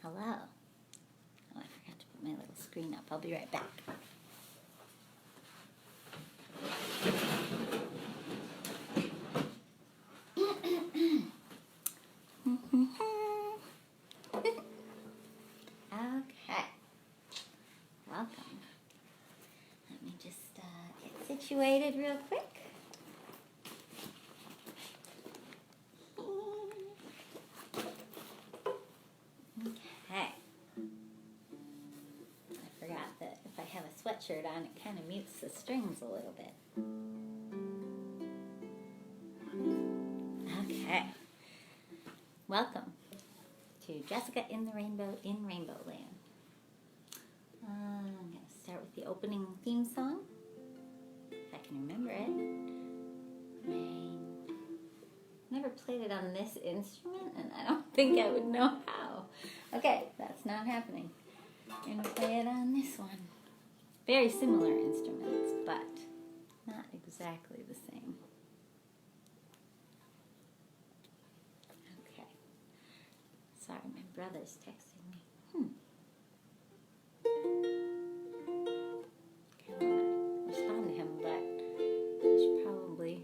Hello. Oh, I forgot to put my little screen up. I'll be right back. Okay. Welcome. Let me just get situated real quick. Okay. I forgot that if I have a sweatshirt on, it kind of mutes the strings a little bit. Okay. Welcome to Jessica in the Rainbow in Rainbowland. I'm going to start with the opening theme song, if I can remember it. Rain. Never played it on this instrument, and I don't think I would know how. Okay, that's not happening. I'm going to play it on this one. Very similar instruments, but not exactly the same. Okay. Sorry, my brother's texting me. Okay, I want to respond to him, but I should probably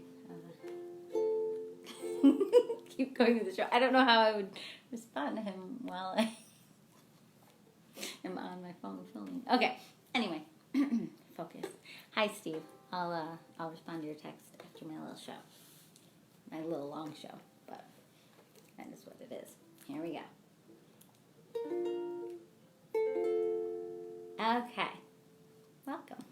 keep going with the show. I don't know how I would respond to him while I am on my phone filming. Okay, anyway, focus. Hi, Steve. I'll respond to your text after my little show. My little long show, but that is what it is. Here we go. Okay. Welcome.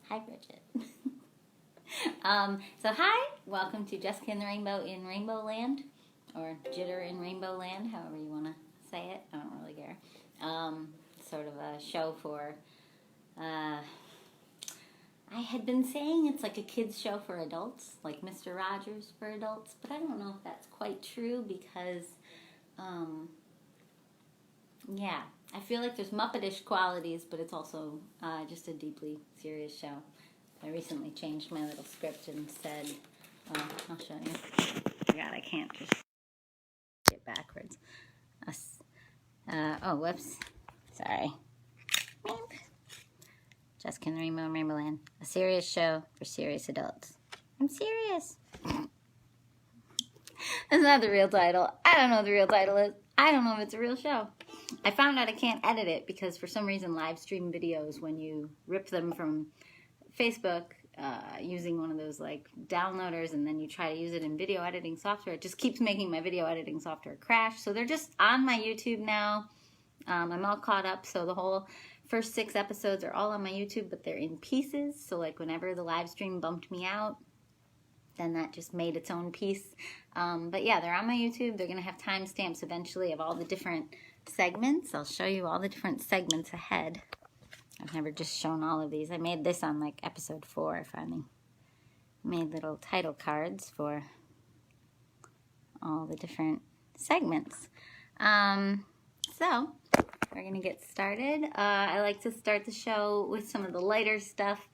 Hi, Bridget. So hi, welcome to Jessica in the Rainbow in Rainbowland, or JiTR in Rainbowland, however you want to say it. I don't really care. Sort of a show for, I had been saying it's like a kid's show for adults, like Mr. Rogers for adults, but I don't know if that's quite true because, yeah, I feel like there's Muppetish qualities, but it's also just a deeply serious show. I recently changed my little script and said, I'll show you. God, I can't just get backwards. Oh, whoops. Sorry. Jessica in the Rainbow and Rainbowland. A serious show for serious adults. I'm serious. That's not the real title. I don't know what the real title is. I don't know if it's a real show. I found out I can't edit it because for some reason live stream videos, when you rip them from Facebook using one of those like downloaders and then you try to use it in video editing software, it just keeps making my video editing software crash. So they're just on my YouTube now. I'm all caught up, so the whole first 6 episodes are all on my YouTube, but they're in pieces. So like whenever the live stream bumped me out, then that just made its own piece. But yeah, they're on my YouTube. They're going to have timestamps eventually of all the different segments. I'll show you all the different segments ahead. I've never just shown all of these. I made this on like episode 4. I finally made little title cards for all the different segments. So we're going to get started. I like to start the show with some of the lighter stuff.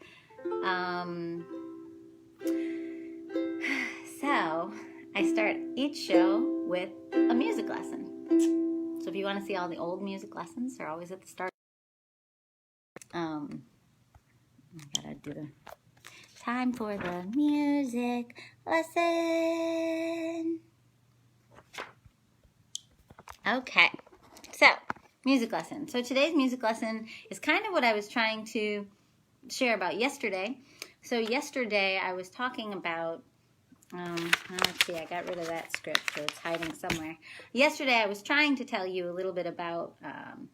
So I start each show with a music lesson. So if you want to see all the old music lessons, they're always at the start. I gotta do the time for the music lesson. Okay, so music lesson. So today's music lesson is kind of what I was trying to share about yesterday. So yesterday I was talking about, let's see, I got rid of that script, so it's hiding somewhere. Yesterday I was trying to tell you a little bit about,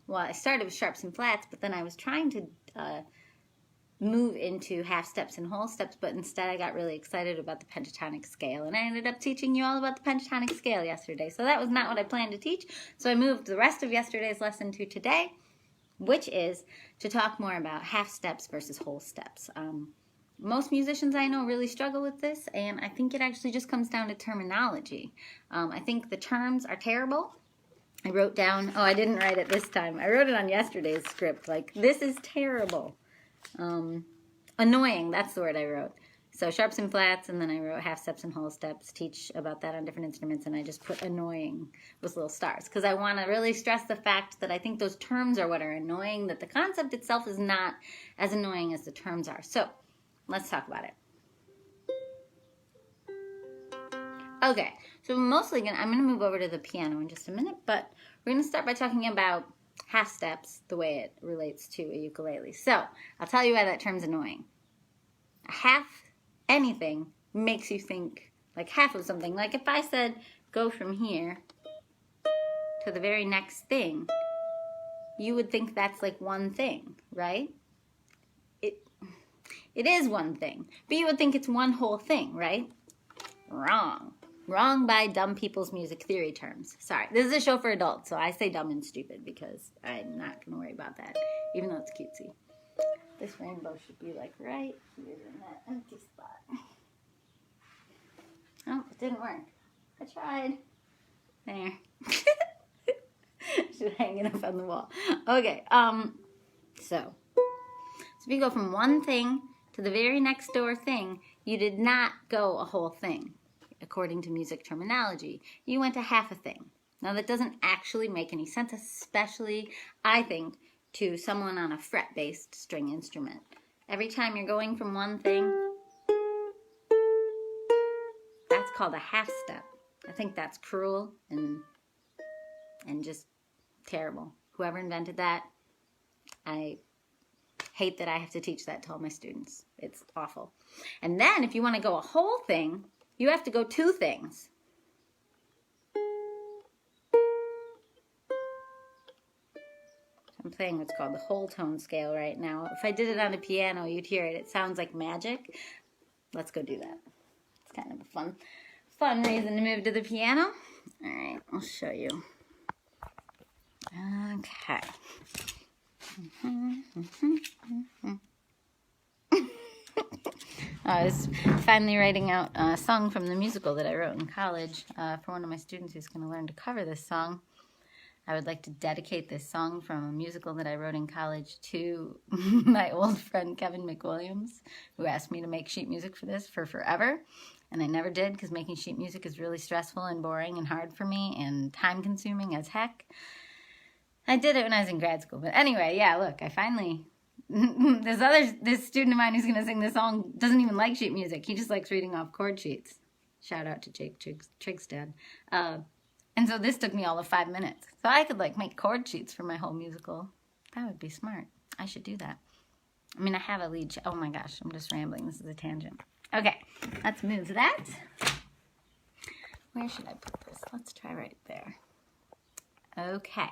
well, I started with sharps and flats, but then I was trying to move into half steps and whole steps, but instead I got really excited about the pentatonic scale, and I ended up teaching you all about the pentatonic scale yesterday. So that was not what I planned to teach, so I moved the rest of yesterday's lesson to today. which is to talk more about half steps versus whole steps. Most musicians I know really struggle with this, and I think it actually just comes down to terminology. I think the terms are terrible. I wrote down, I didn't write it this time. I wrote it on yesterday's script, like, this is terrible. Annoying, that's the word I wrote. So sharps and flats, and then I wrote half steps and whole steps, teach about that on different instruments, and I just put annoying with little stars, because I want to really stress the fact that I think those terms are what are annoying, that the concept itself is not as annoying as the terms are. So let's talk about it. Okay, so I'm going to move over to the piano in just a minute, but we're going to start by talking about half steps, the way it relates to a ukulele. So I'll tell you why that term's annoying. Half anything makes you think like half of something. Like if I said, go from here to the very next thing, you would think that's like one thing, right? It is one thing, but you would think it's one whole thing, right? Wrong. Wrong by dumb people's music theory terms. Sorry, this is a show for adults, so I say dumb and stupid because I'm not going to worry about that, even though it's cutesy. This rainbow should be like right here in that empty spot. Oh, it didn't work. I tried. There. Should hang it up on the wall. Okay, so if you go from one thing to the very next door thing, you did not go a whole thing. According to music terminology, you went to half a thing. Now that doesn't actually make any sense, especially, I think, to someone on a fret-based string instrument. Every time you're going from one thing, that's called a half step. I think that's cruel and just terrible. Whoever invented that, I hate that I have to teach that to all my students. It's awful. And then if you want to go a whole thing, you have to go two things. I'm playing what's called the whole tone scale right now. If I did it on a piano, you'd hear it. It sounds like magic. Let's go do that. It's kind of a fun reason to move to the piano. All right, I'll show you. Okay. I was finally writing out a song from the musical that I wrote in college for one of my students who's going to learn to cover this song. I would like to dedicate this song from a musical that I wrote in college to my old friend Kevin McWilliams, who asked me to make sheet music for this for forever. And I never did because making sheet music is really stressful and boring and hard for me and time-consuming as heck. I did it when I was in grad school. But anyway, yeah, look, I finally... This student of mine who's going to sing this song doesn't even like sheet music. He just likes reading off chord sheets. Shout out to Jake Trigstad. And so this took me all of 5 minutes. So I could like make chord sheets for my whole musical. That would be smart. I should do that. I mean, I have a lead. Oh my gosh, I'm just rambling. This is a tangent. Okay, let's move that. Where should I put this? Let's try right there. Okay.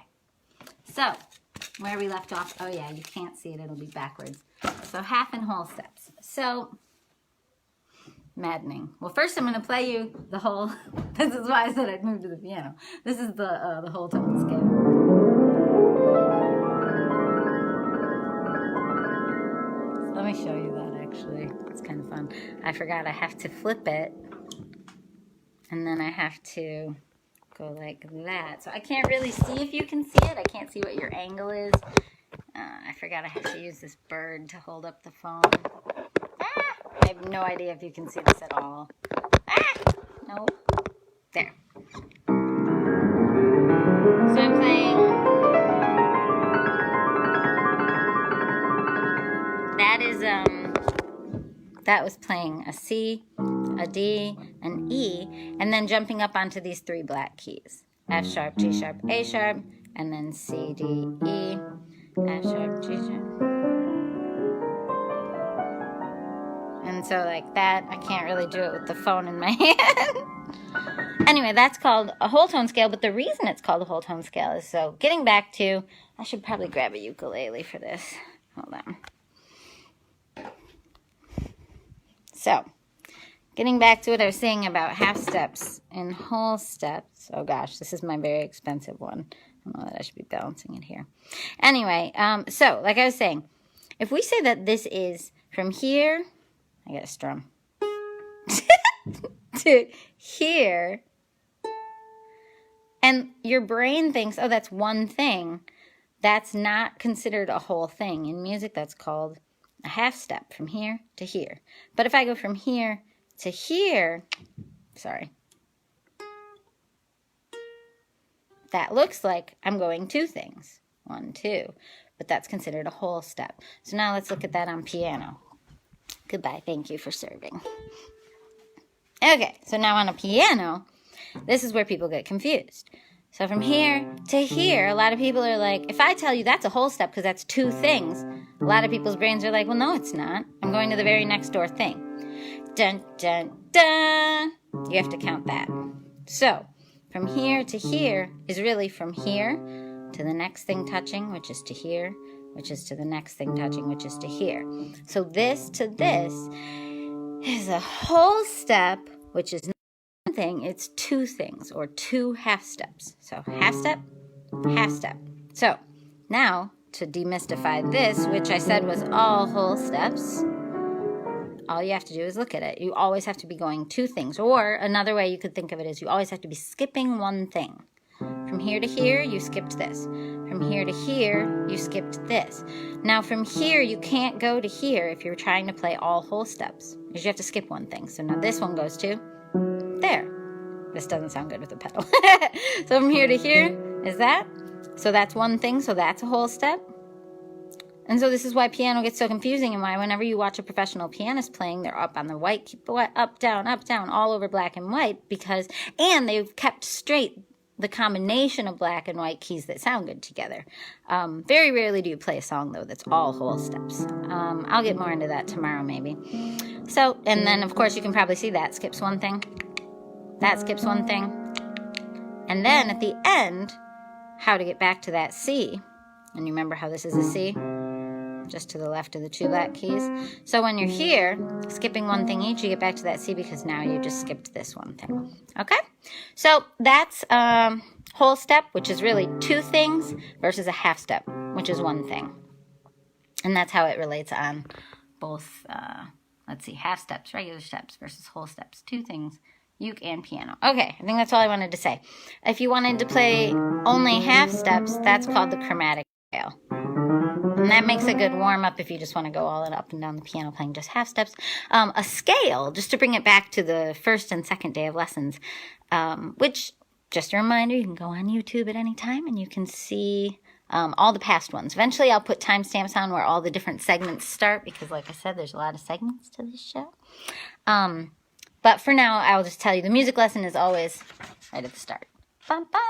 So, where we left off, oh yeah, you can't see it, it'll be backwards. So half and whole steps. So, maddening. Well, first I'm going to play you the whole, this is why I said I'd move to the piano. This is the whole tone scale. So let me show you that actually. It's kind of fun. I forgot I have to flip it, and then I have to go like that. So I can't really see if you can see it. I can't see what your angle is. I forgot I have to use this bird to hold up the phone. Ah! I have no idea if you can see this at all. Ah! Nope. There. So I'm playing... That was playing a C, a D, an E, and then jumping up onto these three black keys. F sharp, G sharp, A sharp, and then C, D, E, F sharp, G sharp. And so like that, I can't really do it with the phone in my hand. Anyway, that's called a whole tone scale, but the reason it's called a whole tone scale is so getting back to, I should probably grab a ukulele for this. Hold on. So, getting back to what I was saying about half steps and whole steps. Oh gosh, this is my very expensive one. don't know that I should be balancing it here. Anyway, so like I was saying, if we say that this is from here, I gotta strum, to here, and your brain thinks, oh, that's one thing, that's not considered a whole thing. In music, that's called a half step, from here to here. But if I go from here to here, sorry, that looks like I'm going two things. 1, 2. But that's considered a whole step. So now let's look at that on piano. Goodbye. Thank you for serving. Okay, so now on a piano, this is where people get confused. So from here to here, a lot of people are like, if I tell you that's a whole step because that's two things, a lot of people's brains are like, well, no, it's not. I'm going to the very next door thing. Dun, dun, dun. You have to count that. So from here to here is really from here to the next thing touching, which is to here, which is to the next thing touching, which is to here. So this to this is a whole step, which is one thing, it's two things, or two half steps. So half step, half step. So now to demystify this, which I said was all whole steps, all you have to do is look at it. You always have to be going two things. Or another way you could think of it is you always have to be skipping one thing. From here to here, you skipped this. From here to here, you skipped this. Now from here, you can't go to here if you're trying to play all whole steps, because you have to skip one thing. So now this one goes to there. This doesn't sound good with the pedal. So from here to here is that. So that's one thing, so that's a whole step. And so this is why piano gets so confusing, and why whenever you watch a professional pianist playing, they're up on the white, keep up, down, all over black and white, and they've kept straight the combination of black and white keys that sound good together. Very rarely do you play a song, though, that's all whole steps. I'll get more into that tomorrow, maybe. So, and then, of course, you can probably see that skips one thing. That skips one thing. And then, at the end, how to get back to that C. And you remember how this is a C? Just to the left of the two black keys. So when you're here, skipping one thing each, you get back to that C because now you just skipped this one thing. Okay? So that's whole step, which is really two things, versus a half step, which is one thing. And that's how it relates on both, half steps, regular steps versus whole steps. Two things, uke and piano. Okay, I think that's all I wanted to say. If you wanted to play only half steps, that's called the chromatic scale. And that makes a good warm-up if you just want to go all up and down the piano playing just half steps. A scale, just to bring it back to the first and second day of lessons, which, just a reminder, you can go on YouTube at any time and you can see all the past ones. Eventually I'll put timestamps on where all the different segments start because, like I said, there's a lot of segments to this show. But for now, I'll just tell you the music lesson is always right at the start. Bum, bum.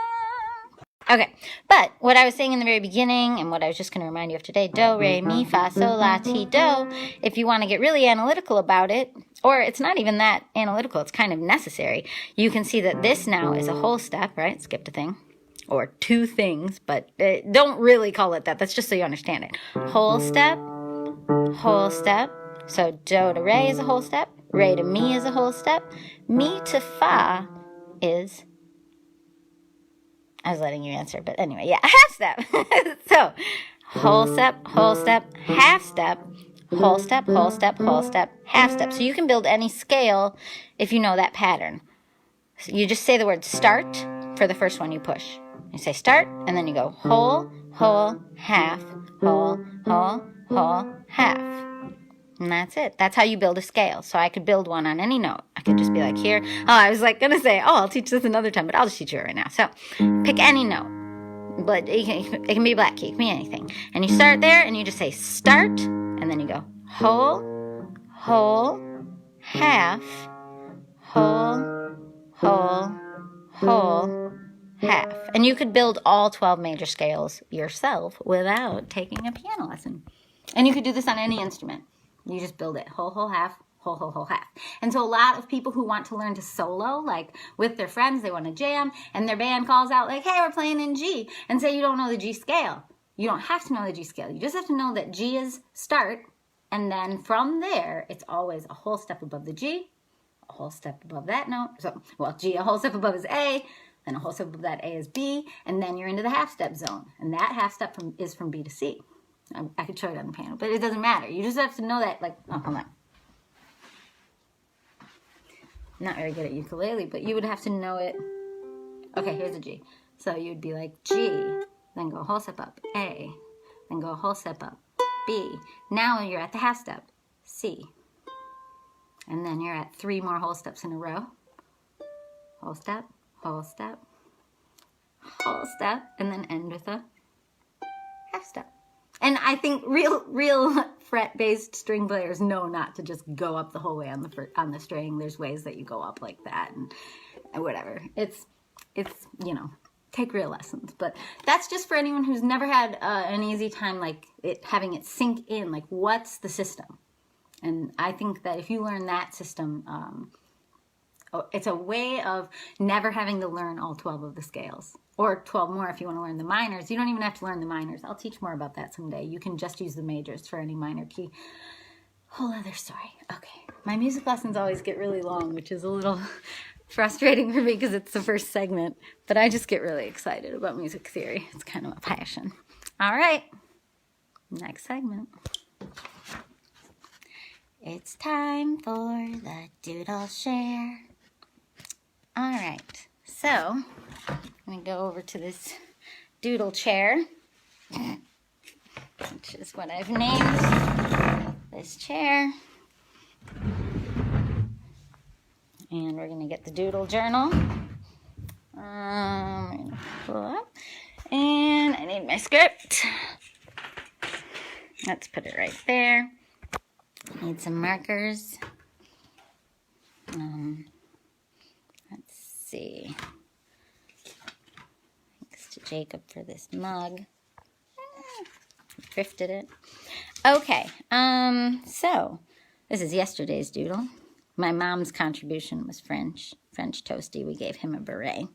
Okay, but what I was saying in the very beginning, and what I was just going to remind you of today, do, re, mi, fa, sol, la, ti, do, if you want to get really analytical about it, or it's not even that analytical, it's kind of necessary, you can see that this now is a whole step, right? Skipped a thing, or two things, but don't really call it that. That's just so you understand it. Whole step, so do to re is a whole step, re to mi is a whole step, mi to fa is... I was letting you answer, but anyway, yeah, half step. So, whole step, half step, whole step, half step. So you can build any scale if you know that pattern. So you just say the word start for the first one you push. You say start, and then you go whole, half, whole, half. And that's it. That's how you build a scale. So I could build one on any note. I could just be like here. Oh, I was like going to say, I'll teach this another time, but I'll just teach it right now. So pick any note. But it can be a black key. It can be anything. And you start there and you just say start. And then you go whole, half, whole, half. And you could build all 12 major scales yourself without taking a piano lesson. And you could do this on any instrument. You just build it whole, half, whole, half. And so a lot of people who want to learn to solo, like with their friends, they want to jam, and their band calls out like, hey, we're playing in G, and say you don't know the G scale. You don't have to know the G scale. You just have to know that G is start, and then from there, it's always a whole step above the G, a whole step above that note. So, well, G, a whole step above is A, then a whole step above that A is B, and then you're into the half step zone. And that half step is from B to C. I could show it on the piano, but it doesn't matter. You just have to know that, like, oh, hold on. I'm not very good at ukulele, but you would have to know it. Okay, here's a G. So you'd be like G, then go a whole step up, A, then go a whole step up, B. Now you're at the half step, C. And then you're at 3 more whole steps in a row. Whole step, whole step, whole step, and then end with a half step. And I think real fret-based string players know not to just go up the whole way on the string. There's ways that you go up like that and whatever. It's you know, take real lessons. But that's just for anyone who's never had an easy time like having it sink in. Like, what's the system? And I think that if you learn that system, it's a way of never having to learn all 12 of the scales. Or 12 more if you want to learn the minors. You don't even have to learn the minors. I'll teach more about that someday. You can just use the majors for any minor key. Whole other story. Okay. My music lessons always get really long, which is a little frustrating for me because it's the first segment. But I just get really excited about music theory. It's kind of a passion. All right. Next segment. It's time for the Doodleshare. All right. So, I'm going to go over to this doodle chair, which is what I've named this chair. And we're going to get the doodle journal. I'm going to pull up. And I need my script. Let's put it right there. Need some markers. Let's see. Thanks to Jacob for this mug. Thrifted it. Okay, so this is yesterday's doodle. My mom's contribution was French toasty. We gave him a beret.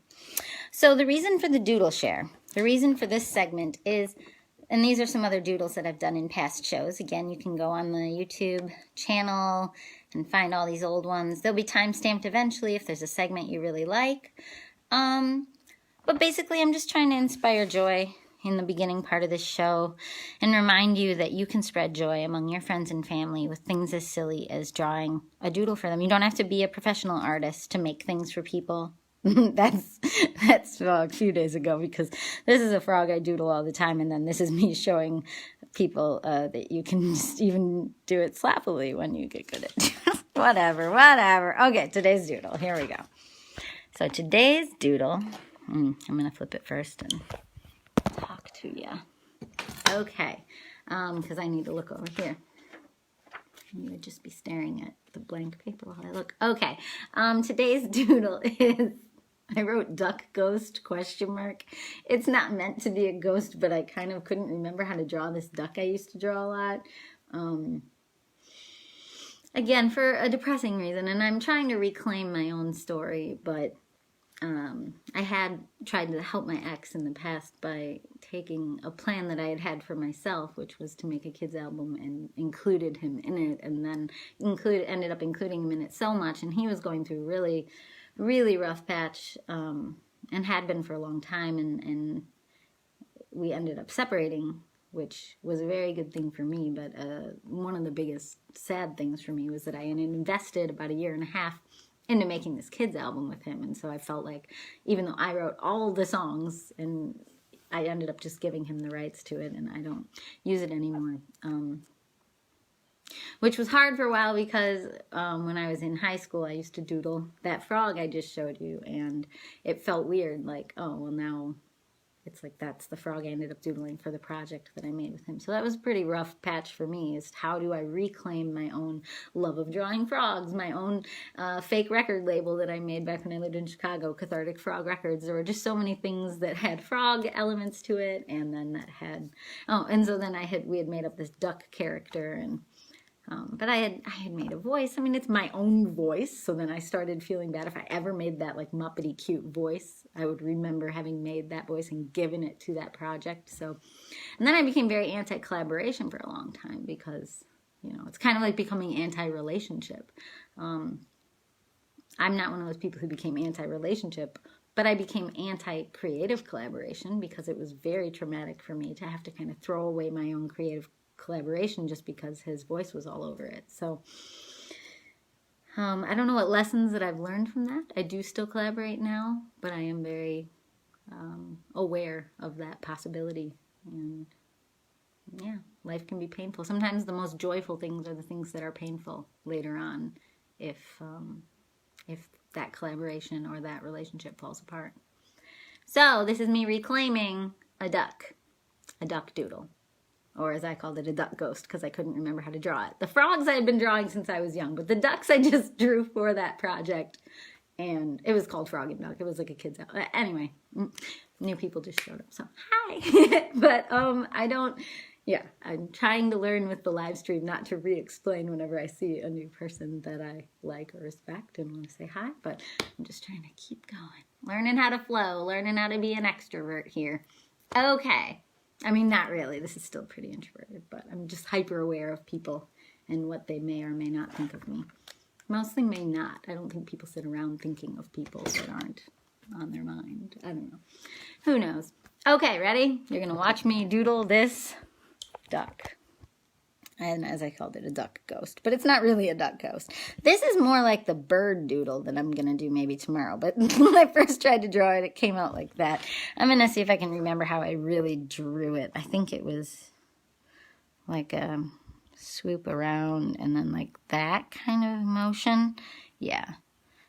So the reason for the doodle share, the reason for this segment is, and these are some other doodles that I've done in past shows. Again, you can go on the YouTube channel and find all these old ones. They'll be time-stamped eventually if there's a segment you really like. But basically, I'm just trying to inspire joy in the beginning part of this show and remind you that you can spread joy among your friends and family with things as silly as drawing a doodle for them. You don't have to be a professional artist to make things for people. That's a few days ago, because this is a frog I doodle all the time, and then this is me showing people that you can just even do it slappily when you get good at it. Whatever. Okay, today's doodle. Here we go. So today's doodle, I'm going to flip it first and talk to you. Okay, because I need to look over here. You would just be staring at the blank paper while I look. Okay, today's doodle is, I wrote duck ghost ? It's not meant to be a ghost, but I kind of couldn't remember how to draw this duck I used to draw a lot. Again, for a depressing reason, and I'm trying to reclaim my own story, but I had tried to help my ex in the past by taking a plan that I had had for myself, which was to make a kids album, and included him in it, and then ended up including him in it so much, and he was going through really, really rough patch, and had been for a long time, and we ended up separating, which was a very good thing for me, but one of the biggest sad things for me was that I had invested about 1.5 years into making this kids album with him, and so I felt like, even though I wrote all the songs, and I ended up just giving him the rights to it, and I don't use it anymore, which was hard for a while, because when I was in high school, I used to doodle that frog I just showed you, and it felt weird, like, oh, well, now it's like that's the frog I ended up doodling for the project that I made with him. So that was a pretty rough patch for me, is how do I reclaim my own love of drawing frogs, my own fake record label that I made back when I lived in Chicago, Cathartic Frog Records. There were just so many things that had frog elements to it, and then that had, and so then we had made up this duck character, and but I had made a voice. I mean, it's my own voice, so then I started feeling bad if I ever made that, like, Muppety cute voice. I would remember having made that voice and given it to that project. So, and then I became very anti-collaboration for a long time, because, you know, it's kind of like becoming anti-relationship. I'm not one of those people who became anti-relationship But I became anti-creative collaboration because it was very traumatic for me to have to kind of throw away my own creative collaboration just because his voice was all over it. So I don't know what lessons that I've learned from that. I do still collaborate now, but I am very aware of that possibility. And yeah, life can be painful. Sometimes the most joyful things are the things that are painful later on if that collaboration or that relationship falls apart. So this is me reclaiming a duck doodle. Or as I called it, a duck ghost, because I couldn't remember how to draw it. The frogs I had been drawing since I was young, but the ducks I just drew for that project. And it was called Frog and Duck. It was like a kid's house. Anyway, new people just showed up, so hi. But I'm trying to learn with the live stream not to re-explain whenever I see a new person that I like or respect and want to say hi. But I'm just trying to keep going. Learning how to flow, learning how to be an extrovert here. Okay. I mean, not really. This is still pretty introverted, but I'm just hyper aware of people and what they may or may not think of me. Mostly may not. I don't think people sit around thinking of people that aren't on their mind. I don't know. Who knows? Okay, ready? You're going to watch me doodle this duck. And as I called it, a duck ghost. But it's not really a duck ghost. This is more like the bird doodle that I'm going to do maybe tomorrow. But when I first tried to draw it, it came out like that. I'm going to see if I can remember how I really drew it. I think it was like a swoop around and then like that kind of motion. Yeah.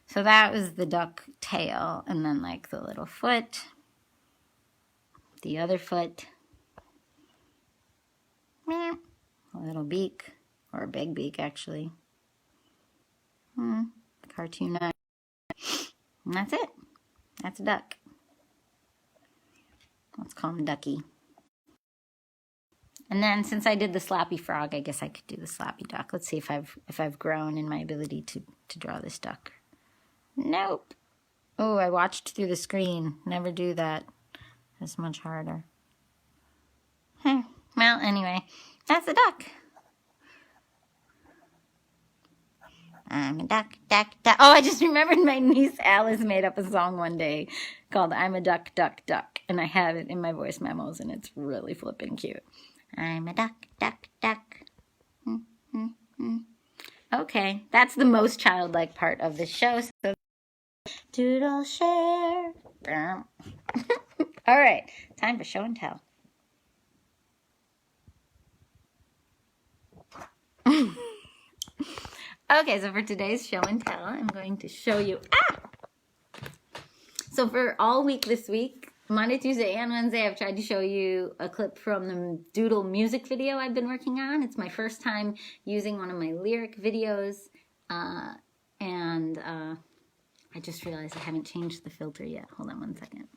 So that was the duck tail. And then like the little foot. The other foot. Meow. A little beak, or a big beak, actually. Cartoon eye. And that's it. That's a duck. Let's call him Ducky. And then, since I did the sloppy frog, I guess I could do the sloppy duck. Let's see if I've grown in my ability to draw this duck. Nope. Oh, I watched through the screen. Never do that. That's much harder. Well, anyway. That's the duck. I'm a duck, duck, duck. Oh, I just remembered my niece Alice made up a song one day called I'm a duck, duck, duck. And I have it in my voice memos, and it's really flippin' cute. I'm a duck, duck, duck. Okay, that's the most childlike part of the show. So, Doodleshare. All right, time for show and tell. Okay, so for today's show and tell, I'm going to show you... So for all week this week, Monday, Tuesday, and Wednesday, I've tried to show you a clip from the Doodle music video I've been working on. It's my first time using one of my lyric videos, and I just realized I haven't changed the filter yet. Hold on one second.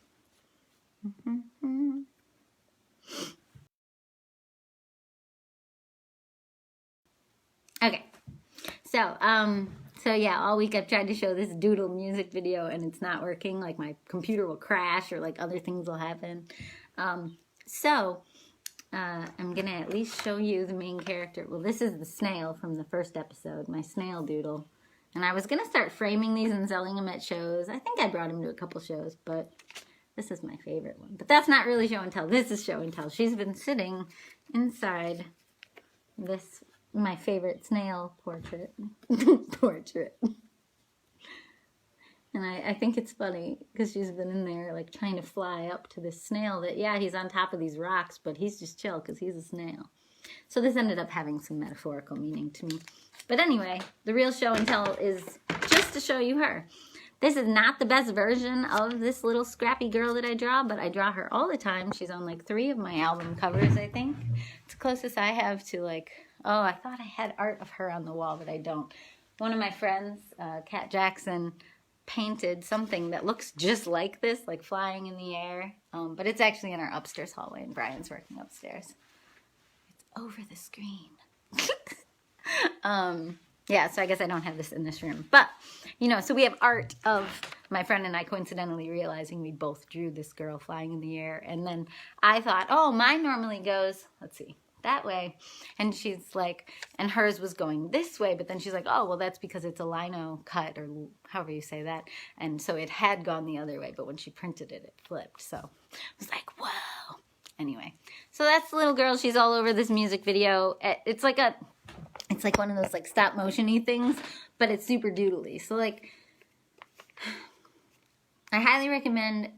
Okay. So yeah, all week I've tried to show this Doodle music video and it's not working. Like my computer will crash or like other things will happen. I'm gonna at least show you the main character. Well, this is the snail from the first episode, my snail doodle. And I was gonna start framing these and selling them at shows. I think I brought him to a couple shows, but this is my favorite one. But that's not really show and tell. This is show and tell. She's been sitting inside this, my favorite snail portrait. And I think it's funny because she's been in there like trying to fly up to this snail that, yeah, he's on top of these rocks, but he's just chill because he's a snail. So this ended up having some metaphorical meaning to me. But anyway, the real show and tell is just to show you her. This is not the best version of this little scrappy girl that I draw, but I draw her all the time. She's on like 3 of my album covers, I think. It's the closest I have to like, oh, I thought I had art of her on the wall, but I don't. One of my friends, Kat Jackson, painted something that looks just like this, like flying in the air. But it's actually in our upstairs hallway, and Brian's working upstairs. It's over the screen. Yeah, so I guess I don't have this in this room. But, you know, so we have art of my friend and I coincidentally realizing we both drew this girl flying in the air. And then I thought, oh, mine normally goes, let's see, that way. And she's like, and hers was going this way, but then she's like, oh, well, that's because it's a lino cut, or however you say that. And so it had gone the other way, but when she printed it, it flipped. So I was like, whoa. Anyway, so that's the little girl. She's all over this music video. It's like one of those like stop motion-y things, but it's super doodly. So like, I highly recommend,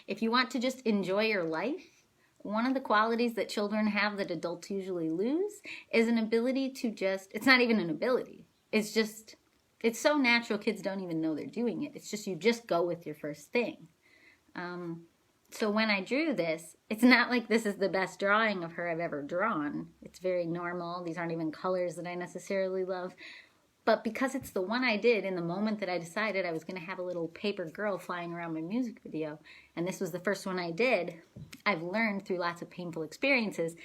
if you want to just enjoy your life, one of the qualities that children have that adults usually lose is an ability to just, it's not even an ability. It's just, it's so natural kids don't even know they're doing it. It's just, you just go with your first thing. So when I drew this, it's not like this is the best drawing of her I've ever drawn. It's very normal. These aren't even colors that I necessarily love. But because it's the one I did in the moment that I decided I was going to have a little paper girl flying around my music video, and this was the first one I did, I've learned through lots of painful experiences,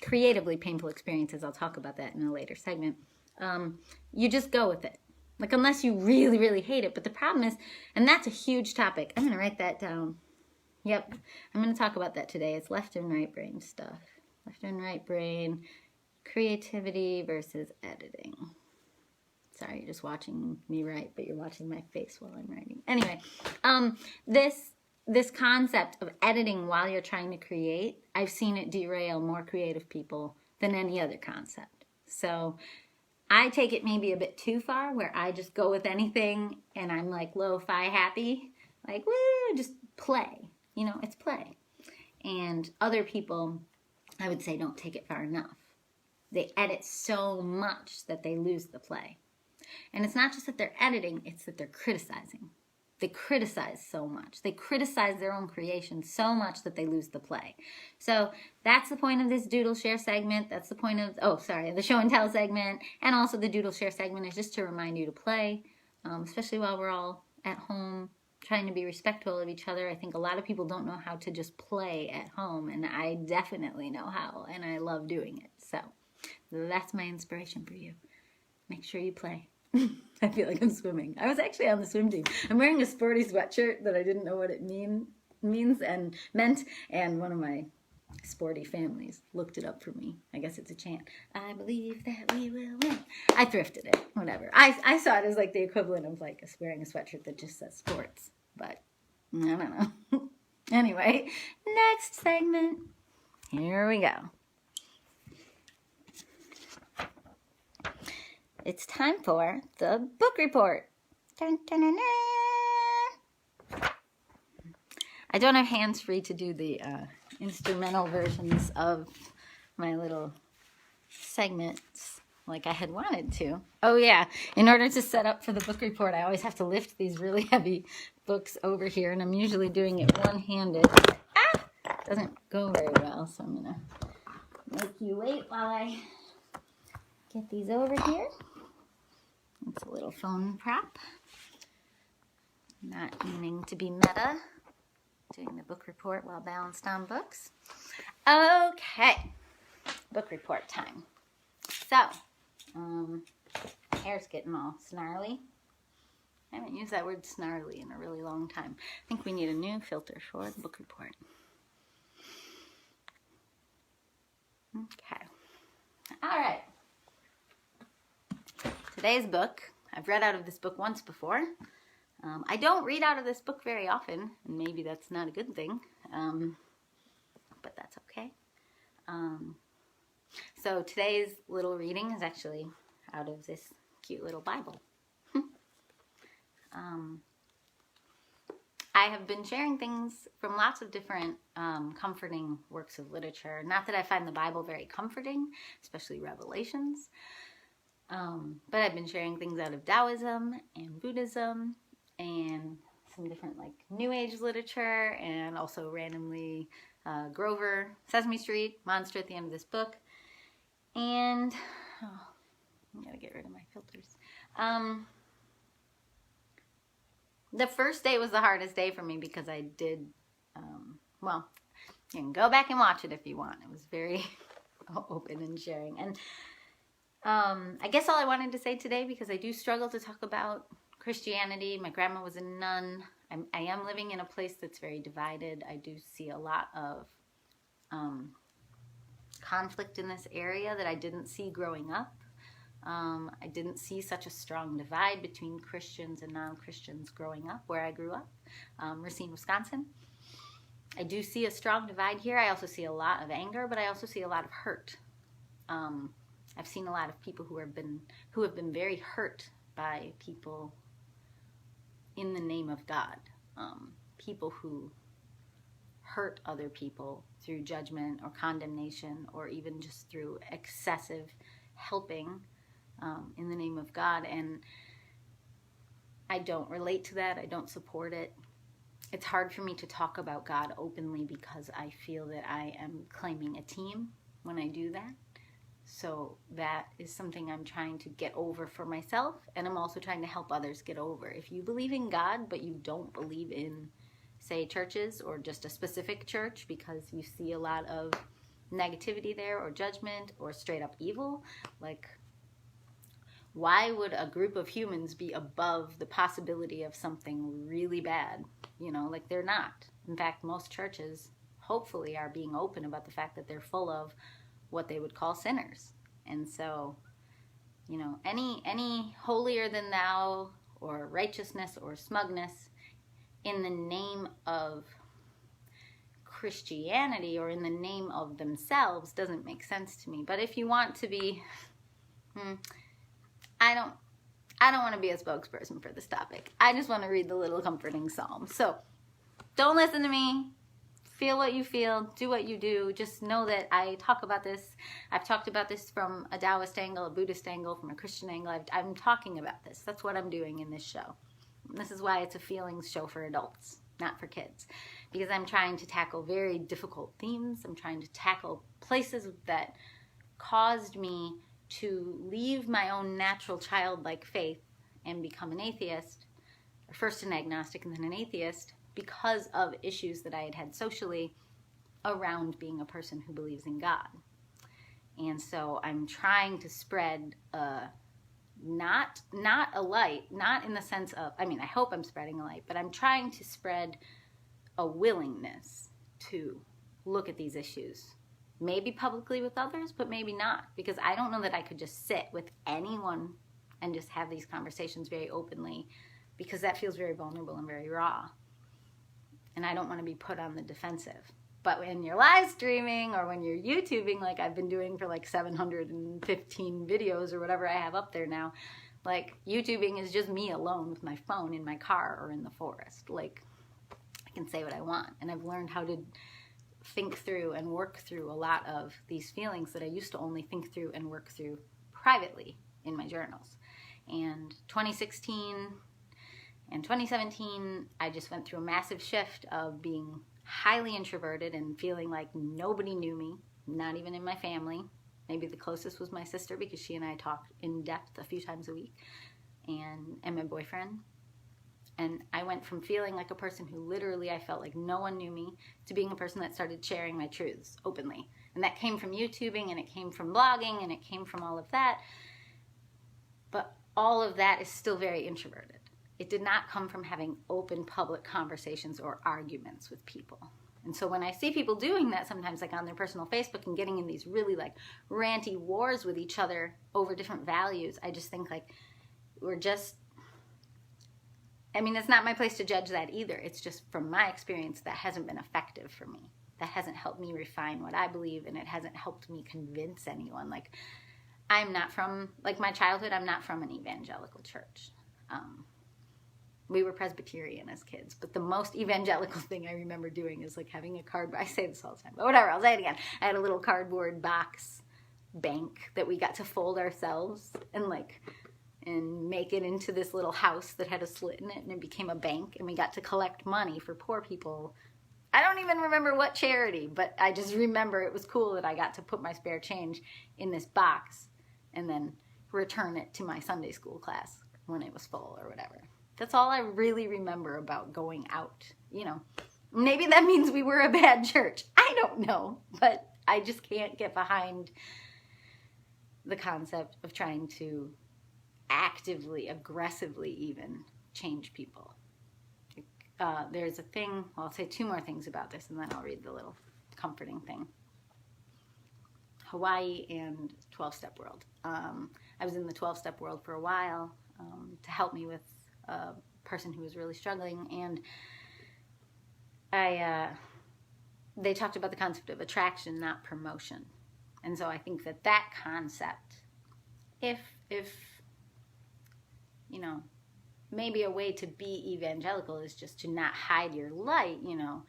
creatively painful experiences, I'll talk about that in a later segment, you just go with it. Like, unless you really, really hate it. But the problem is, and that's a huge topic. I'm going to write that down. Yep, I'm going to talk about that today. It's left and right brain stuff. Left and right brain, creativity versus editing. Sorry, you're just watching me write, but you're watching my face while I'm writing. Anyway, this concept of editing while you're trying to create, I've seen it derail more creative people than any other concept. So I take it maybe a bit too far, where I just go with anything and I'm like lo-fi happy, like woo, just play. You know, it's play. And other people, I would say, don't take it far enough. They edit so much that they lose the play. And it's not just that they're editing, it's that they're criticizing. They criticize so much. They criticize their own creation so much that they lose the play. So that's the point of this Doodleshare segment. That's the point of, the show and tell segment. And also the Doodleshare segment is just to remind you to play, especially while we're all at home trying to be respectful of each other. I think a lot of people don't know how to just play at home, and I definitely know how, and I love doing it. So that's my inspiration for you. Make sure you play. I feel like I'm swimming. I was actually on the swim team. I'm wearing a sporty sweatshirt that I didn't know what it means and meant, and one of my sporty families looked it up for me. I guess it's a chant. I believe that we will win. I thrifted it. Whatever. I saw it as like the equivalent of like wearing a sweatshirt that just says sports. But I don't know. Anyway, next segment. Here we go. It's time for the book report. Dun, dun, dun, dun. I don't have hands-free to do the instrumental versions of my little segments like I had wanted to. Oh yeah, in order to set up for the book report, I always have to lift these really heavy books over here, and I'm usually doing it one-handed. Doesn't go very well, so I'm gonna make you wait while I get these over here. It's a little phone prop. Not meaning to be meta. Doing the book report while balanced on books. Okay. Book report time. So, hair's getting all snarly. I haven't used that word snarly in a really long time. I think we need a new filter for the book report. Okay. All right. Today's book, I've read out of this book once before. I don't read out of this book very often, and maybe that's not a good thing, but that's okay. So today's little reading is actually out of this cute little Bible. I have been sharing things from lots of different comforting works of literature. Not that I find the Bible very comforting, especially Revelations. But I've been sharing things out of Taoism and Buddhism and some different like New Age literature, and also randomly Grover, Sesame Street, Monster at the end of this book. And I gotta get rid of my filters. The first day was the hardest day for me because I did, well, you can go back and watch it if you want. It was very open and sharing. And I guess all I wanted to say today, because I do struggle to talk about Christianity. My grandma was a nun. I am living in a place that's very divided. I do see a lot of conflict in this area that I didn't see growing up. I didn't see such a strong divide between Christians and non-Christians growing up where I grew up, Racine, Wisconsin. I do see a strong divide here. I also see a lot of anger, but I also see a lot of hurt. I've seen a lot of people who have been very hurt by people in the name of God. People who hurt other people through judgment or condemnation, or even just through excessive helping in the name of God. And I don't relate to that. I don't support it. It's hard for me to talk about God openly because I feel that I am claiming a team when I do that. So that is something I'm trying to get over for myself, and I'm also trying to help others get over. If you believe in God, but you don't believe in, say, churches or just a specific church because you see a lot of negativity there or judgment or straight up evil, like, why would a group of humans be above the possibility of something really bad? You know, like, they're not. In fact, most churches hopefully are being open about the fact that they're full of what they would call sinners. And so, you know, any holier than thou or righteousness or smugness in the name of Christianity or in the name of themselves doesn't make sense to me. But if you want to be, I don't want to be a spokesperson for this topic. I just want to read the little comforting psalm. So don't listen to me. Feel what you feel. Do what you do. Just know that I talk about this. I've talked about this from a Taoist angle, a Buddhist angle, from a Christian angle. I'm talking about this. That's what I'm doing in this show. This is why it's a feelings show for adults, not for kids. Because I'm trying to tackle very difficult themes. I'm trying to tackle places that caused me to leave my own natural childlike faith and become an atheist, or first an agnostic and then an atheist, because of issues that I had had socially around being a person who believes in God. And so I'm trying to spread not a light, not in the sense of, I mean, I hope I'm spreading a light, but I'm trying to spread a willingness to look at these issues. Maybe publicly with others, but maybe not. Because I don't know that I could just sit with anyone and just have these conversations very openly, because that feels very vulnerable and very raw. And I don't want to be put on the defensive. But when you're live streaming or when you're YouTubing, like I've been doing for like 715 videos or whatever I have up there now, like YouTubing is just me alone with my phone in my car or in the forest. Like, I can say what I want. And I've learned how to think through and work through a lot of these feelings that I used to only think through and work through privately in my journals. And 2016 and 2017, I just went through a massive shift of being highly introverted and feeling like nobody knew me, not even in my family. Maybe the closest was my sister, because she and I talked in depth a few times a week, and my boyfriend. And I went from feeling like a person who literally I felt like no one knew me to being a person that started sharing my truths openly. And that came from YouTubing, and it came from blogging, and it came from all of that. But all of that is still very introverted. It did not come from having open public conversations or arguments with people. And so when I see people doing that sometimes, like on their personal Facebook, and getting in these really like ranty wars with each other over different values, I just think like we're just, I mean, it's not my place to judge that either. It's just from my experience that hasn't been effective for me. That hasn't helped me refine what I believe, and it hasn't helped me convince anyone. Like, I'm not from, like my childhood, I'm not from an evangelical church. We were Presbyterian as kids, but the most evangelical thing I remember doing is like having a cardboard, I say this all the time, but whatever, I'll say it again. I had a little cardboard box bank that we got to fold ourselves and make it into this little house that had a slit in it, and it became a bank, and we got to collect money for poor people. I don't even remember what charity, but I just remember it was cool that I got to put my spare change in this box and then return it to my Sunday school class when it was full or whatever. That's all I really remember about going out, you know. Maybe that means we were a bad church. I don't know, but I just can't get behind the concept of trying to actively, aggressively even change people. There's a thing, well, I'll say two more things about this, and then I'll read the little comforting thing. Hawaii and 12-step world. I was in the 12-step world for a while to help me with a person who was really struggling, and they talked about the concept of attraction, not promotion. And so I think that concept, if you know, maybe a way to be evangelical is just to not hide your light, you know,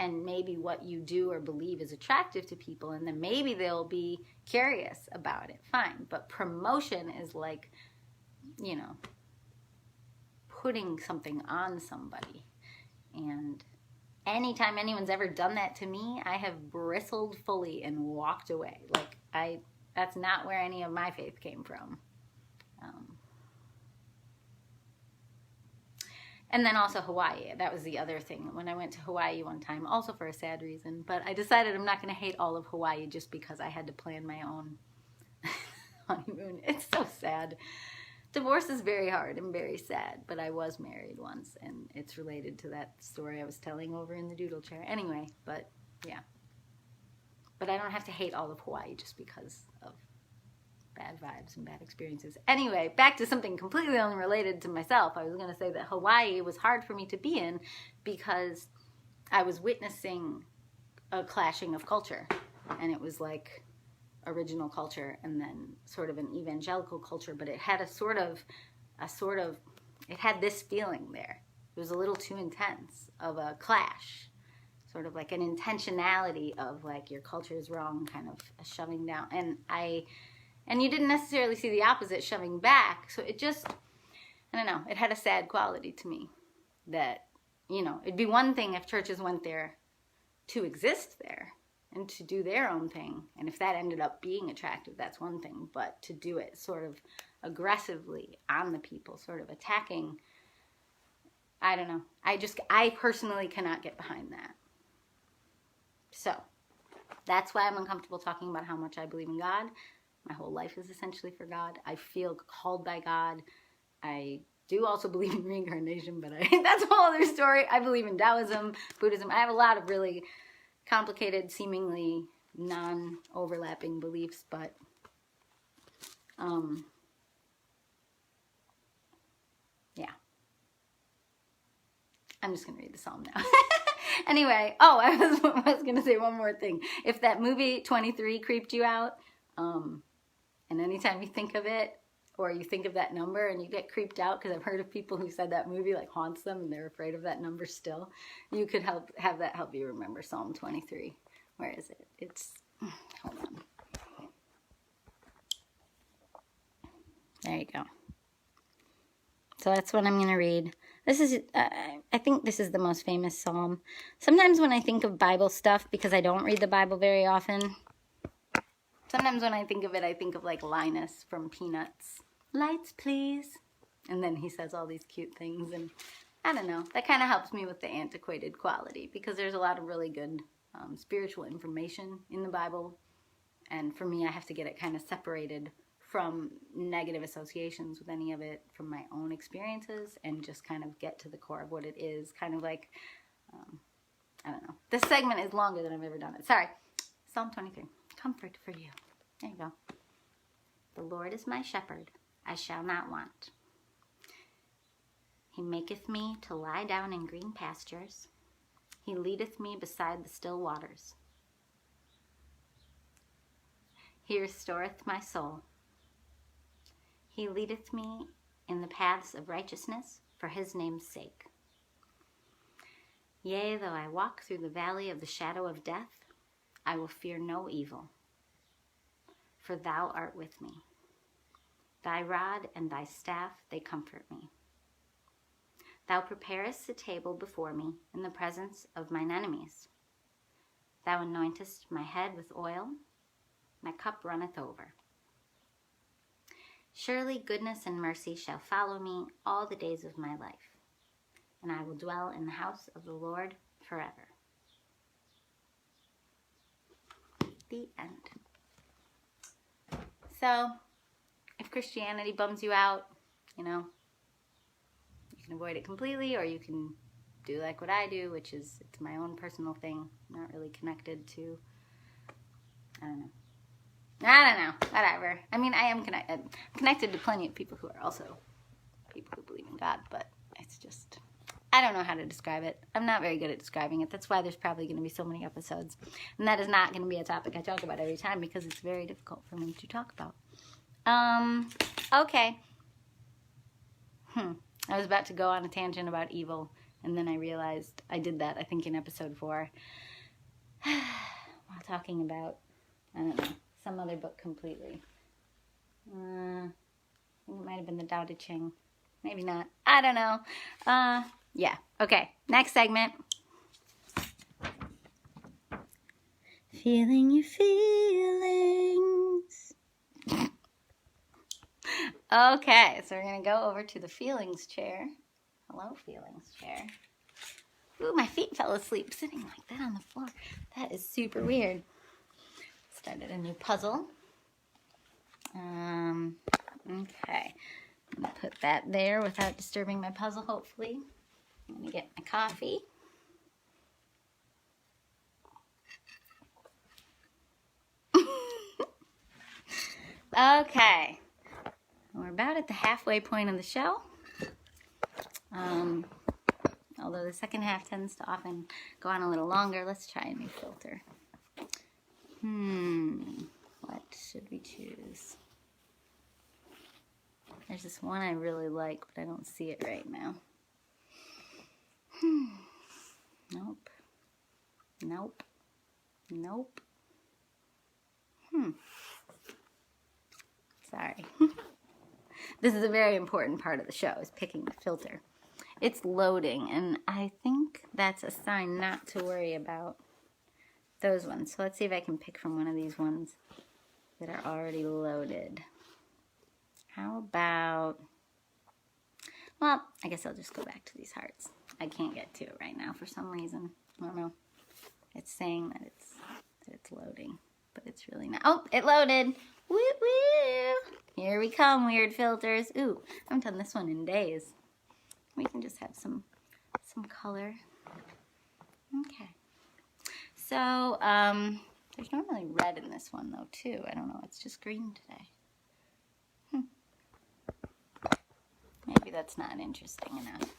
and maybe what you do or believe is attractive to people, and then maybe they'll be curious about it, fine. But promotion is like, you know, putting something on somebody. And anytime anyone's ever done that to me, I have bristled fully and walked away. Like, that's not where any of my faith came from. And then also Hawaii. That was the other thing. When I went to Hawaii one time, also for a sad reason, but I decided I'm not going to hate all of Hawaii just because I had to plan my own honeymoon. It's so sad. Divorce is very hard and very sad, but I was married once, and it's related to that story I was telling over in the Doodleshare. Anyway, but yeah. But I don't have to hate all of Hawaii just because of bad vibes and bad experiences. Anyway, back to something completely unrelated to myself. I was going to say that Hawaii was hard for me to be in because I was witnessing a clashing of culture. And it was like original culture and then sort of an evangelical culture, but it had it had this feeling there. It was a little too intense of a clash. Sort of like an intentionality of like your culture is wrong, kind of a shoving down. And you didn't necessarily see the opposite, shoving back. So it just, I don't know, it had a sad quality to me that, you know, it'd be one thing if churches went there to exist there and to do their own thing. And if that ended up being attractive, that's one thing. But to do it sort of aggressively on the people, sort of attacking, I don't know. I personally cannot get behind that. So that's why I'm uncomfortable talking about how much I believe in God. My whole life is essentially for God. I feel called by God. I do also believe in reincarnation, but that's a whole other story. I believe in Taoism, Buddhism. I have a lot of really complicated, seemingly non-overlapping beliefs, but yeah. I'm just going to read the psalm now. Anyway, I was going to say one more thing. If that movie 23 creeped you out, and anytime you think of it, or you think of that number and you get creeped out, because I've heard of people who said that movie like haunts them and they're afraid of that number still, you could have that help you remember Psalm 23. Where is it? It's, hold on. There you go. So that's what I'm going to read. This is, I think this is the most famous psalm. Sometimes when I think of Bible stuff, because I don't read the Bible very often, sometimes when I think of it, I think of like Linus from Peanuts. Lights, please. And then he says all these cute things. And I don't know. That kind of helps me with the antiquated quality because there's a lot of really good spiritual information in the Bible. And for me, I have to get it kind of separated from negative associations with any of it, from my own experiences, and just kind of get to the core of what it is. Kind of like, I don't know. This segment is longer than I've ever done it. Sorry. Psalm 23. Comfort for you. There you go. The Lord is my shepherd, I shall not want. He maketh me to lie down in green pastures. He leadeth me beside the still waters. He restoreth my soul. He leadeth me in the paths of righteousness for his name's sake. Yea, though I walk through the valley of the shadow of death, I will fear no evil, for thou art with me. Thy rod and thy staff, they comfort me. Thou preparest a table before me in the presence of mine enemies. Thou anointest my head with oil, my cup runneth over. Surely goodness and mercy shall follow me all the days of my life, and I will dwell in the house of the Lord forever. The end. So, if Christianity bums you out, you know, you can avoid it completely, or you can do like what I do, which is, it's my own personal thing, not really connected to, I don't know, whatever. I mean, I am connected to plenty of people who are also people who believe in God, but it's just, I don't know how to describe it. I'm not very good at describing it. That's why there's probably going to be so many episodes. And that is not going to be a topic I talk about every time because it's very difficult for me to talk about. Okay. I was about to go on a tangent about evil, and then I realized I did that, I think, in episode 4. While talking about, I don't know, some other book completely. I think it might have been the Tao Te Ching. Maybe not. I don't know. Yeah. Okay. Next segment. Feeling your feelings. Okay. So we're going to go over to the feelings chair. Hello, feelings chair. Ooh, my feet fell asleep sitting like that on the floor. That is super weird. Started a new puzzle. Okay. I'm going to put that there without disturbing my puzzle, hopefully. I'm going to get my coffee. Okay. We're about at the halfway point of the show. Although the second half tends to often go on a little longer. Let's try a new filter. What should we choose? There's this one I really like, but I don't see it right now. Nope. Nope. Nope. Sorry. This is a very important part of the show, is picking the filter. It's loading, and I think that's a sign not to worry about those ones. So let's see if I can pick from one of these ones that are already loaded. How about, well, I guess I'll just go back to these hearts. I can't get to it right now for some reason. I don't know. It's saying that it's loading, but it's really not. Oh, it loaded. Woo woo! Here we come, weird filters. Ooh, I haven't done this one in days. We can just have some color. Okay. So, there's normally red in this one though too. I don't know. It's just green today. Maybe that's not interesting enough.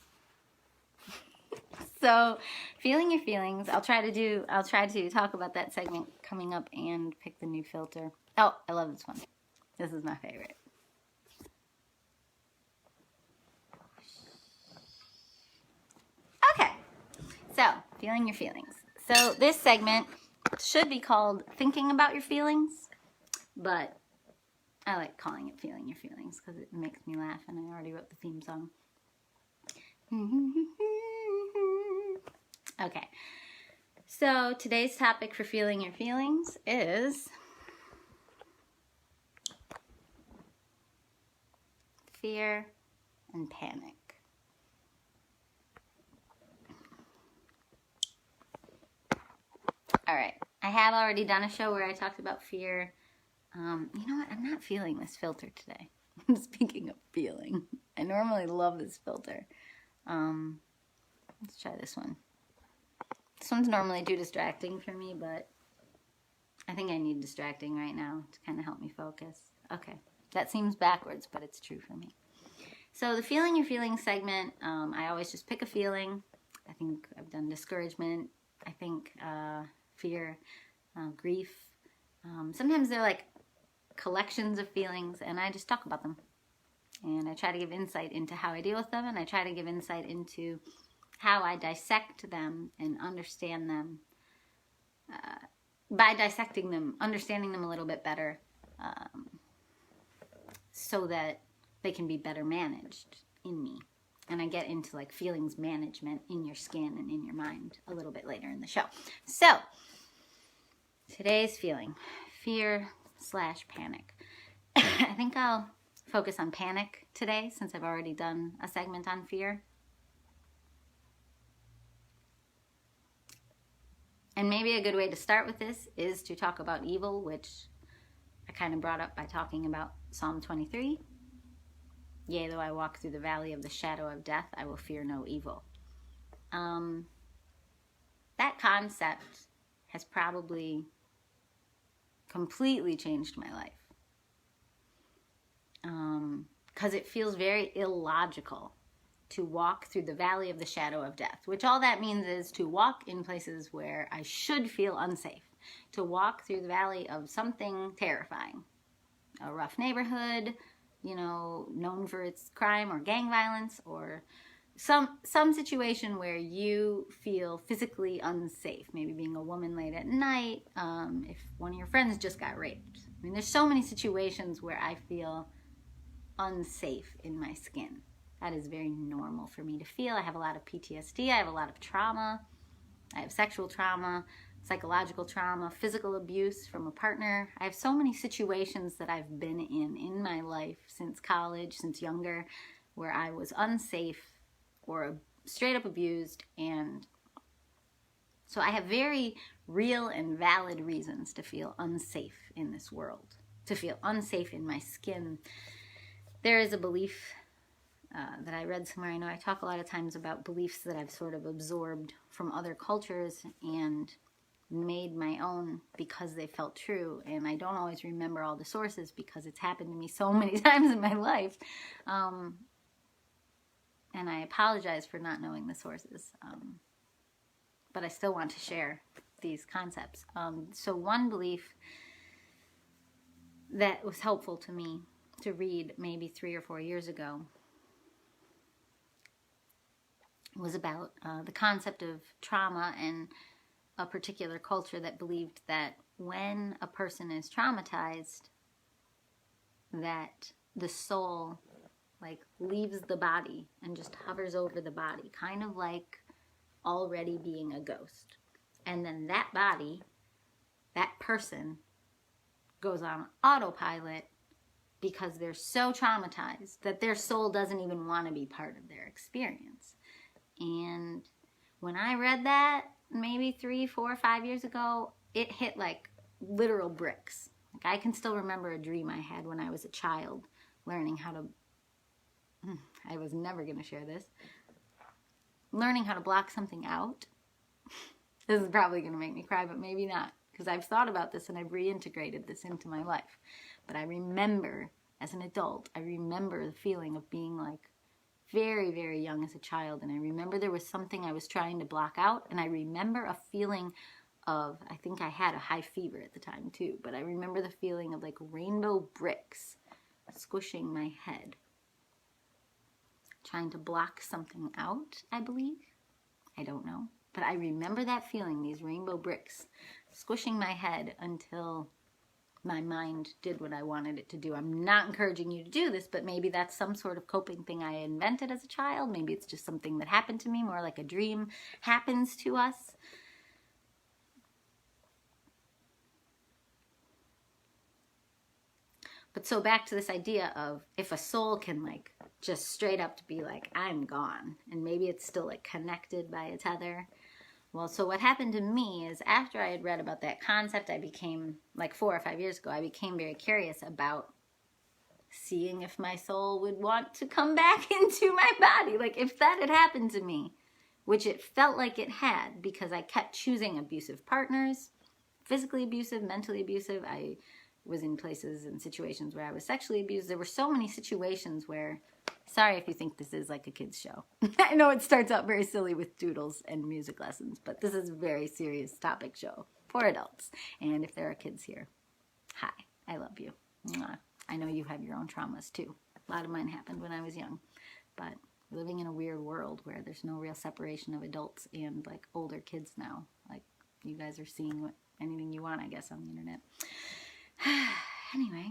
So, feeling your feelings. I'll try to talk about that segment coming up and pick the new filter. Oh, I love this one. This is my favorite. Okay. So, feeling your feelings. So, this segment should be called Thinking About Your Feelings, but I like calling it Feeling Your Feelings because it makes me laugh, and I already wrote the theme song. Okay, so today's topic for Feeling Your Feelings is fear and panic. All right, I have already done a show where I talked about fear. You know what? I'm not feeling this filter today. Speaking of feeling, I normally love this filter. Let's try this one. This one's normally too distracting for me, but I think I need distracting right now to kind of help me focus. Okay, that seems backwards, but it's true for me. So the Feeling Your Feelings segment, I always just pick a feeling. I think I've done discouragement. I think fear, grief. Sometimes they're like collections of feelings, and I just talk about them. And I try to give insight into how I deal with them, and I try to give insight into how I dissect them and understand them. By dissecting them, understanding them a little bit better, so that they can be better managed in me. And I get into like feelings management in your skin and in your mind a little bit later in the show. So, today's feeling, fear/panic. I think I'll focus on panic today since I've already done a segment on fear. And maybe a good way to start with this is to talk about evil, which I kind of brought up by talking about Psalm 23. Yea, though I walk through the valley of the shadow of death, I will fear no evil. That concept has probably completely changed my life. because it feels very illogical to walk through the valley of the shadow of death, which all that means is to walk in places where I should feel unsafe, to walk through the valley of something terrifying, a rough neighborhood, you know, known for its crime or gang violence, or some situation where you feel physically unsafe, maybe being a woman late at night, if one of your friends just got raped. I mean, there's so many situations where I feel unsafe in my skin. That is very normal for me to feel. I have a lot of PTSD. I have a lot of trauma. I have sexual trauma, psychological trauma, physical abuse from a partner. I have so many situations that I've been in my life since college, since younger, where I was unsafe or straight up abused. And so I have very real and valid reasons to feel unsafe in this world, to feel unsafe in my skin. There is a belief that I read somewhere. I know I talk a lot of times about beliefs that I've sort of absorbed from other cultures and made my own because they felt true. And I don't always remember all the sources because it's happened to me so many times in my life. And I apologize for not knowing the sources. But I still want to share these concepts. So one belief that was helpful to me to read maybe 3 or 4 years ago was about the concept of trauma and a particular culture that believed that when a person is traumatized, that the soul like leaves the body and just hovers over the body, kind of like already being a ghost. And then that body, that person, goes on autopilot because they're so traumatized that their soul doesn't even want to be part of their experience. And when I read that, maybe 3, 4, 5 years ago, it hit like literal bricks. Like I can still remember a dream I had when I was a child, learning how to, I was never going to share this, learning how to block something out. This is probably going to make me cry, but maybe not, because I've thought about this and I've reintegrated this into my life. But I remember, as an adult, I remember the feeling of being like very, very young as a child. And I remember there was something I was trying to block out. And I remember a feeling of, I think I had a high fever at the time too, but I remember the feeling of like rainbow bricks squishing my head, trying to block something out, I believe. I don't know. But I remember that feeling, these rainbow bricks squishing my head until my mind did what I wanted it to do. I'm not encouraging you to do this, but maybe that's some sort of coping thing I invented as a child. Maybe it's just something that happened to me, more like a dream happens to us. But so back to this idea of if a soul can like just straight up to be like, I'm gone, and maybe it's still like connected by a tether. Well, so what happened to me is after I had read about that concept, I became, like 4 or 5 years ago, I became very curious about seeing if my soul would want to come back into my body. Like if that had happened to me, which it felt like it had because I kept choosing abusive partners, physically abusive, mentally abusive. I was in places and situations where I was sexually abused. There were so many situations where, sorry if you think this is like a kid's show. I know it starts out very silly with doodles and music lessons, but this is a very serious topic show for adults. And if there are kids here, hi, I love you. Mwah. I know you have your own traumas too. A lot of mine happened when I was young, but living in a weird world where there's no real separation of adults and like older kids now. Like you guys are seeing anything you want, I guess, on the internet. Anyway.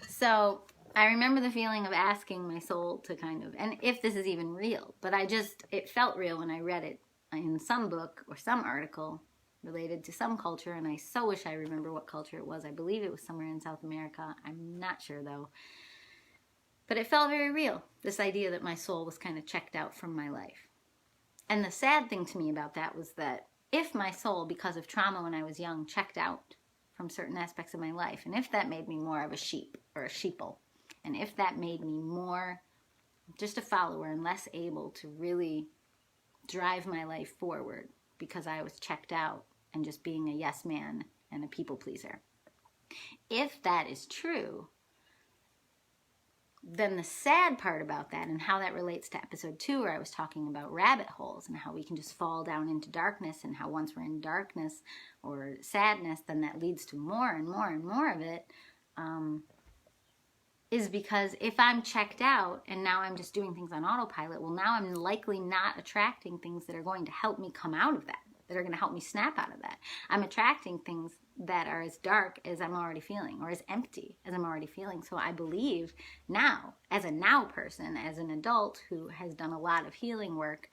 So I remember the feeling of asking my soul to kind of, and if this is even real, but it felt real when I read it in some book or some article related to some culture, and I so wish I remember what culture it was. I believe it was somewhere in South America. I'm not sure though. But it felt very real, this idea that my soul was kind of checked out from my life. And the sad thing to me about that was that if my soul, because of trauma when I was young, checked out from certain aspects of my life, and if that made me more of a sheep or a sheeple, and if that made me more just a follower and less able to really drive my life forward because I was checked out and just being a yes man and a people pleaser. If that is true, then the sad part about that, and how that relates to episode 2 where I was talking about rabbit holes and how we can just fall down into darkness, and how once we're in darkness or sadness, then that leads to more and more and more of it, is because if I'm checked out and now I'm just doing things on autopilot, well, now I'm likely not attracting things that are going to help me come out of that, that are going to help me snap out of that. I'm attracting things that are as dark as I'm already feeling, or as empty as I'm already feeling. So I believe now, as a now person, as an adult who has done a lot of healing work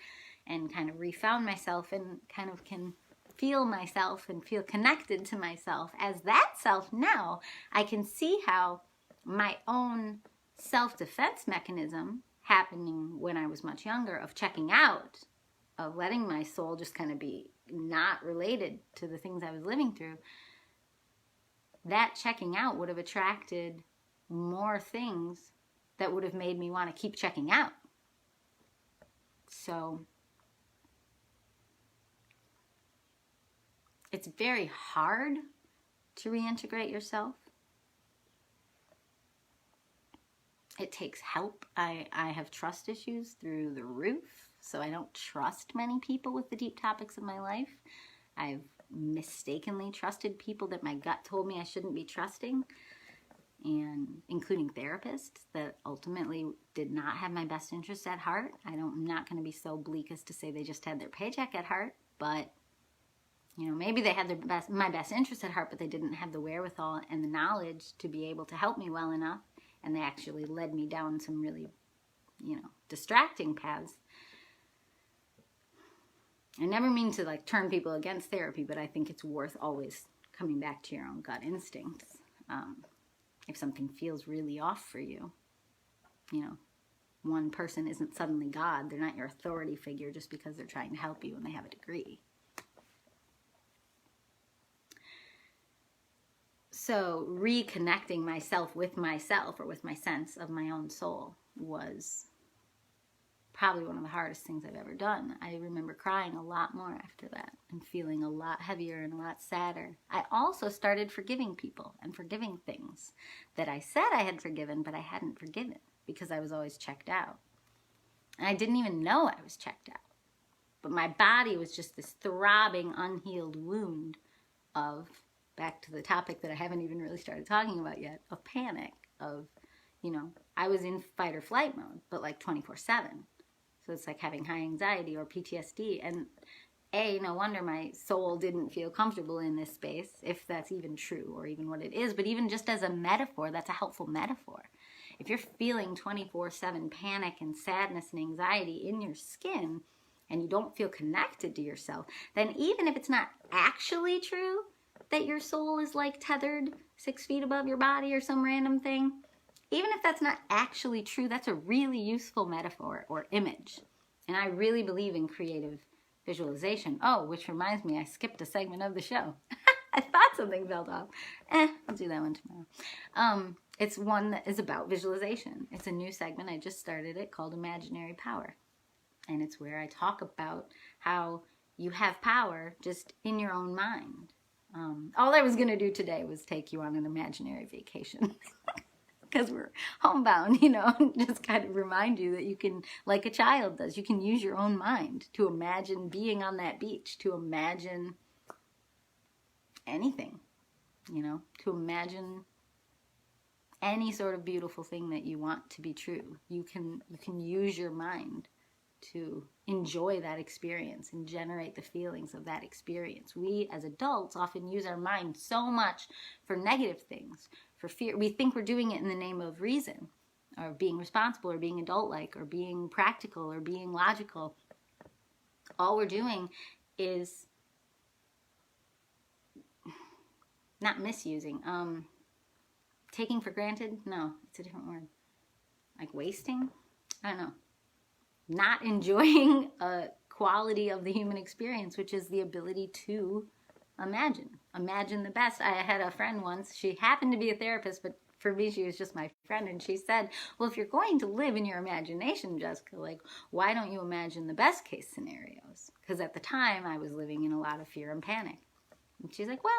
and kind of refound myself and kind of can feel myself and feel connected to myself as that self now, I can see how my own self-defense mechanism happening when I was much younger, of checking out, of letting my soul just kind of be not related to the things I was living through, that checking out would have attracted more things that would have made me want to keep checking out. So it's very hard to reintegrate yourself. It takes help. I have trust issues through the roof, so I don't trust many people with the deep topics of my life. I've mistakenly trusted people that my gut told me I shouldn't be trusting, and including therapists that ultimately did not have my best interest at heart. I'm not going to be so bleak as to say they just had their paycheck at heart, but maybe they had my best interest at heart, but they didn't have the wherewithal and the knowledge to be able to help me well enough. And they actually led me down some really, distracting paths. I never mean to turn people against therapy, but I think it's worth always coming back to your own gut instincts. If something feels really off for you, one person isn't suddenly God. They're not your authority figure just because they're trying to help you and they have a degree. So reconnecting myself, or with my sense of my own soul, was probably one of the hardest things I've ever done. I remember crying a lot more after that and feeling a lot heavier and a lot sadder. I also started forgiving people and forgiving things that I said I had forgiven, but I hadn't forgiven because I was always checked out. And I didn't even know I was checked out. But my body was just this throbbing, unhealed wound of, back to the topic that I haven't even really started talking about yet, of panic, of, I was in fight or flight mode, but 24/7. So it's like having high anxiety or PTSD. And no wonder my soul didn't feel comfortable in this space, if that's even true or even what it is. But even just as a metaphor, that's a helpful metaphor. If you're feeling 24/7 panic and sadness and anxiety in your skin, and you don't feel connected to yourself, then even if it's not actually true that your soul is tethered 6 feet above your body or some random thing, even if that's not actually true, that's a really useful metaphor or image. And I really believe in creative visualization. Oh, which reminds me, I skipped a segment of the show. I thought something fell off. I'll do that one tomorrow. It's one that is about visualization. It's a new segment. I just started it, called Imaginary Power. And it's where I talk about how you have power just in your own mind. All I was going to do today was take you on an imaginary vacation because we're homebound, and just kind of remind you that you can, like a child does, you can use your own mind to imagine being on that beach, to imagine anything, to imagine any sort of beautiful thing that you want to be true. You can use your mind to enjoy that experience and generate the feelings of that experience. We as adults often use our mind so much for negative things, for fear. We think we're doing it in the name of reason, or being responsible, or being adult-like, or being practical, or being logical. All we're doing is not misusing, taking for granted. No, it's a different word. Wasting? I don't know. Not enjoying a quality of the human experience, which is the ability to imagine the best. I had a friend once, she happened to be a therapist, but for me she was just my friend, and she said, well, if you're going to live in your imagination, Jessica, why don't you imagine the best case scenarios? Because at the time I was living in a lot of fear and panic. And she's like, well,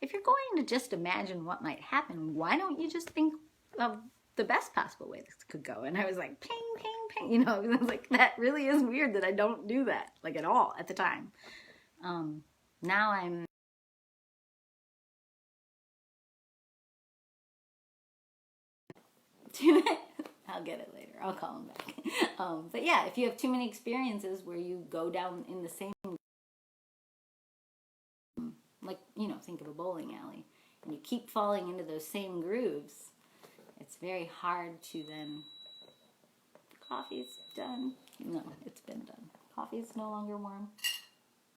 if you're going to just imagine what might happen, why don't you just think of the best possible way this could go? And I was like, ping, ping, ping. You know, I was like, that really is weird that I don't do that, like, at all at the time. Now I'm... I'll get it later. I'll call him back. But yeah, if you have too many experiences where you go down in the same... Like, you know, think of a bowling alley. And you keep falling into those same grooves, it's very hard to then... Coffee's done. No, it's been done. Coffee's no longer warm.